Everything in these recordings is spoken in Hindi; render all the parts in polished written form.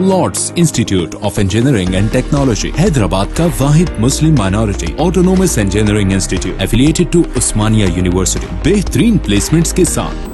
Lord's institute of engineering and technology Hyderabad का वाहिद Muslim minority autonomous engineering institute affiliated to Osmania university बेहतरीन प्लेसमेंट्स के साथ।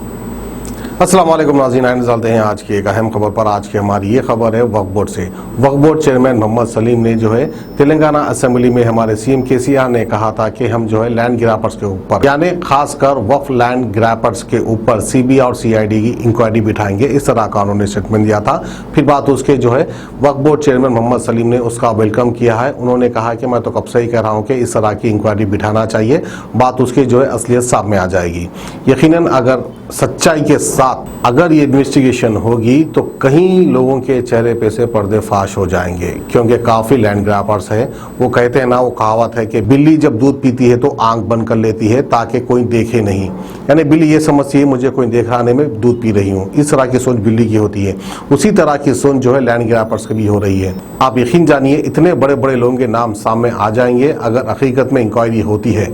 अस्सलाम वालेकुम नाज़रीन, आइए चलते हैं आज की एक अहम खबर पर। आज की हमारी ये खबर है वक्फ बोर्ड से। वक्फ बोर्ड चेयरमैन मोहम्मद सलीम ने जो है तेलंगाना असेंबली में हमारे सीएम केसीआर ने कहा था कि हम जो है लैंड ग्रैपर्स के ऊपर यानी खासकर वक्फ लैंड ग्रैपर्स के ऊपर सीबीआई और सीआईडी की इंक्वायरी बिठाएंगे, इस तरह का उन्होंने स्टेटमेंट दिया था। फिर बात उसके जो है वक्फ बोर्ड चेयरमैन मोहम्मद सलीम ने उसका वेलकम किया है। उन्होंने कहा कि मैं तो कब से ही कह रहा हूँ कि इस तरह की इंक्वायरी बिठाना चाहिए, बात उसकी जो है असलियत सामने आ जाएगी। यकीनन अगर सच्चाई के साथ अगर ये इन्वेस्टिगेशन होगी तो कहीं लोगों के चेहरे पे से पर्दे फाश हो जाएंगे, क्योंकि काफी लैंड ग्रैपर्स है। वो कहते हैं ना, वो कहावत है कि बिल्ली जब दूध पीती है तो आंख बंद कर लेती है ताकि कोई देखे नहीं, यानी बिल्ली ये समझती है मुझे कोई देख रहा नहीं, मैं दूध पी रही हूँ। इस तरह की सोच बिल्ली की होती है, उसी तरह की सोच जो है लैंड ग्रैपर्स की भी हो रही है। आप यकीन जानिए इतने बड़े बड़े लोगों के नाम सामने आ जाएंगे अगर हकीकत में इंक्वायरी होती है,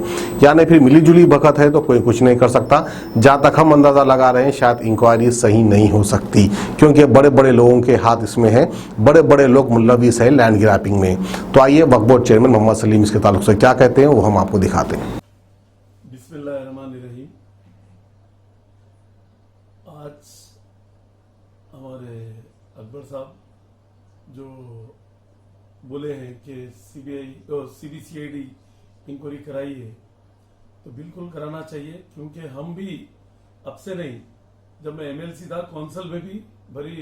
यानी फिर मिली जुली बखत है तो कोई कुछ नहीं कर सकता। जहाँ तक हम अंदाजा लगा रहे हैं शायद इंक्वायरी सही नहीं हो सकती, क्योंकि बड़े बड़े लोगों के हाथ इसमें है, बड़े बड़े लोग मुल्लविस है लैंड ग्रैपिंग में। तो आइए वक्फ बोर्ड चेयरमैन मोहम्मद सलीम इसके ताल्लुक से क्या कहते हैं वो हम आपको दिखाते हैं। बिस्मिल्लाहिर्रहमानिर्रहीम। आज हमारे अकबर साहब जो बोले हैं कि सीबीआई और सीबीसीआईडी इंक्वायरी कराई है, तो बिल्कुल कराना चाहिए, क्योंकि हम भी अब से नहीं, जब मैं एमएलसी था काउंसिल में भी भरी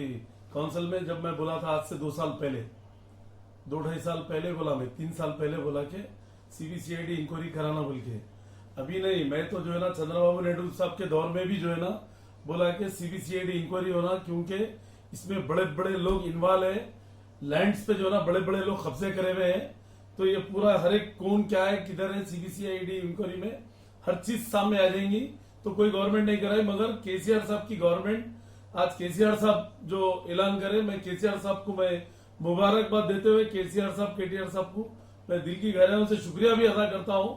काउंसिल में जब मैं बोला था आज से 2 साल पहले, 2-2.5 साल पहले बोला, मैं 3 साल पहले बोला कि सीबीसीआईडी इंक्वायरी कराना बोल के। अभी नहीं, मैं तो जो है ना चंद्रबाबू नायडू साहब के दौर में भी जो है ना बोला कि सीबीसीआईडी इंक्वायरी होना, क्योंकि इसमें बड़े बड़े लोग इन्वॉल्व है, लैंड्स पे जो है ना बड़े बड़े लोग कब्जे करे हुए हैं। तो ये पूरा हर एक कौन क्या है किधर है सीबीसीआईडी इंक्वायरी में हर चीज सामने आ जाएंगी। तो कोई गवर्नमेंट नहीं कराई, मगर केसीआर साहब की गवर्नमेंट, आज केसीआर साहब जो ऐलान करे, मैं केसीआर साहब को मैं मुबारकबाद देते हुए केसीआर साहब केटीआर साहब को मैं दिल की गहराइयों से शुक्रिया भी अदा करता हूं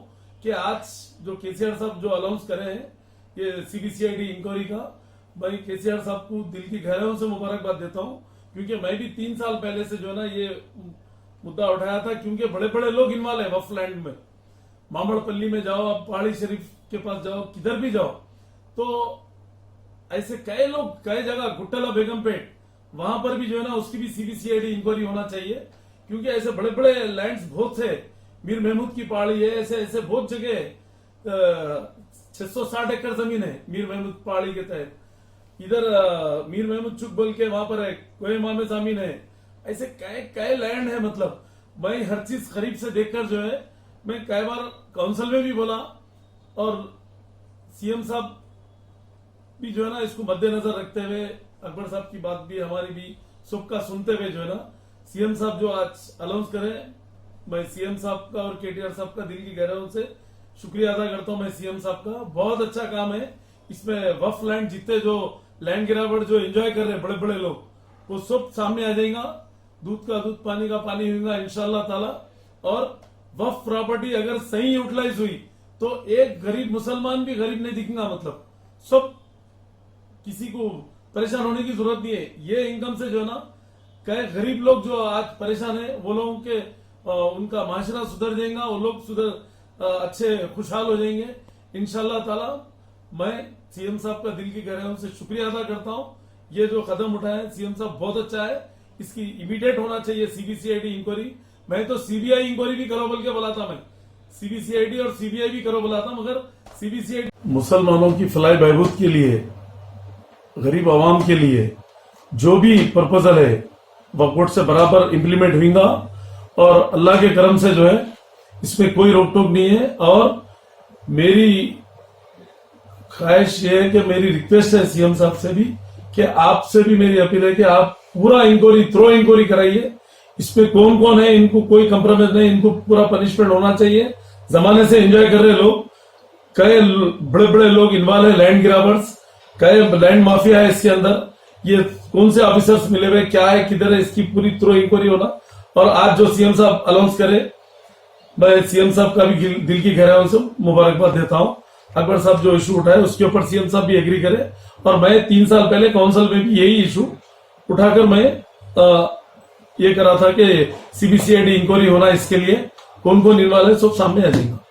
कि आज जो केसीआर साहब जो अनाउंस करे हैं ये सीबीसीआईडी इंक्वायरी का, मैं केसीआर साहब को दिल की गहराइयों से मुबारकबाद देता हूं, क्योंकि मैं भी 3 साल पहले से जो है ना ये मुद्दा उठाया था, क्योंकि बड़े बड़े लोग इन्वॉल्व है वक्फ लैंड में। मामड़पल्ली में जाओ, आप पहाड़ी शरीफ के पास जाओ, किधर भी जाओ, तो ऐसे कई लोग कई जगह, गुट्टला बेगमपेट, वहां पर भी जो है ना उसकी भी सीबीसीआईडी इंक्वायरी होना चाहिए, क्योंकि ऐसे बड़े बड़े लैंड्स बहुत है। मीर महमूद की पहाड़ी है, ऐसे ऐसे बहुत जगह 660 एकड़ जमीन है मीर महमूद पहाड़ी के तहत। इधर मीर महमूद चुक बोल के वहां पर है, कोहिमा में जमीन है, ऐसे कई लैंड है। मतलब मैं हर चीज करीब से देखकर जो है, मैं कई बार काउंसिल में भी बोला, और सीएम साहब भी जो है ना इसको मद्देनजर रखते हुए, अकबर साहब की बात भी हमारी भी सबका सुनते हुए जो है ना सीएम साहब जो आज अनाउंस करें, मैं सीएम साहब का और केटीआर साहब का दिल की गहराइयों से शुक्रिया अदा करता हूं। मैं सीएम साहब का, बहुत अच्छा काम है। इसमें वक्फ लैंड जितने जो लैंड गिरावट जो एंजॉय कर रहे हैं बड़े बड़े लोग, वो सब सामने आ जाएगा। दूध का दूध, पानी का पानी होगा इंशाल्लाह ताला। और वक्फ प्रॉपर्टी अगर सही यूटिलाइज हुई तो एक गरीब मुसलमान भी गरीब नहीं दिखेगा। मतलब सब, किसी को परेशान होने की जरूरत नहीं है। ये इनकम से जो है ना कई गरीब लोग जो आज परेशान है, वो लोगों के उनका माशरा सुधर जाएगा, वो लोग अच्छे खुशहाल हो जाएंगे इंशाल्लाह ताला। मैं सीएम साहब का दिल की गहराइयों से शुक्रिया अदा करता हूं। ये जो कदम उठाए सीएम साहब बहुत अच्छा है, इसकी इमीडिएट होना चाहिए सीबीसीआईडी इंक्वायरी। मैं तो सीबीआई इंक्वायरी भी करो बोल के बोला था, मैं सीबीसीआईडी और सीबीआई भी करो बोला था, मगर सीबीसीआईडी मुसलमानों की फलाह बहबूद के लिए, गरीब आवाम के लिए जो भी प्रपोजल है वक्फ बोर्ड से बराबर इंप्लीमेंट होगा, और अल्लाह के करम से जो है इसमें कोई रोक टोक नहीं है। और मेरी ख्वाहिश ये है कि मेरी रिक्वेस्ट है सीएम साहब से भी, कि आपसे भी मेरी अपील है कि आप पूरा इंक्वायरी, थ्रो इंक्वायरी कराइए। इसमें कौन कौन है, इनको कोई कंप्रोमाइज नहीं, इनको पूरा पनिशमेंट होना चाहिए। जमाने से एंजॉय कर रहे लोग, कई बड़े बड़े लोग इन्वॉल्व है, लैंड ग्राबर्स, कई लैंड माफिया है इसके अंदर। ये कौन से ऑफिसर्स मिले हुए, क्या है, किधर है, इसकी पूरी थ्रो इंक्वायरी होना। और आज जो सीएम साहब अनाउंस करे, मैं सीएम साहब का भी दिल की गहराइयों से मुबारकबाद देता हूं। अकबर साहब जो इशू उठाए उसके ऊपर सीएम साहब भी एग्री करे, और मैं 3 साल पहले काउंसिल में भी यही इशू उठाकर मैं ये करा था कि सीबीसीआईडी इंक्वायरी होना, इसके लिए कौन कौन इन्वॉल्व है सब सामने आ जाएगा।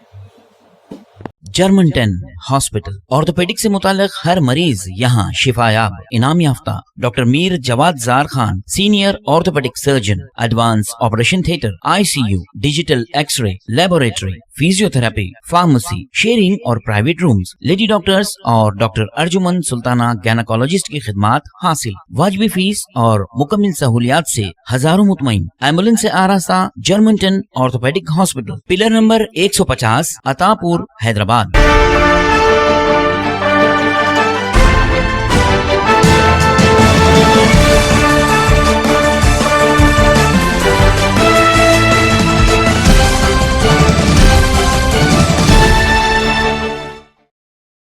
जर्मन 10 हॉस्पिटल ऑर्थोपेडिक से मुताल्लिक हर मरीज यहाँ शिफायाब। इनाम याफ्ता doctor Mir Jawad Zar Khan, senior orthopaedic surgeon, advance operation theatre, ICU, digital X ray, laboratory, physiotherapy, pharmacy, sharing और प्राइवेट रूम्स, लेडी डॉक्टर्स और डॉक्टर अर्जुमन सुल्ताना गैनाकोलॉजिस्ट की खिदमात हासिल। वाजबी फीस और मुकम्मल सहूलियात से हजारों मुतमईन। एम्बुलेंस से आरास्ता German 10 orthopaedic hospital, pillar number 150, Attapur, Hyderabad.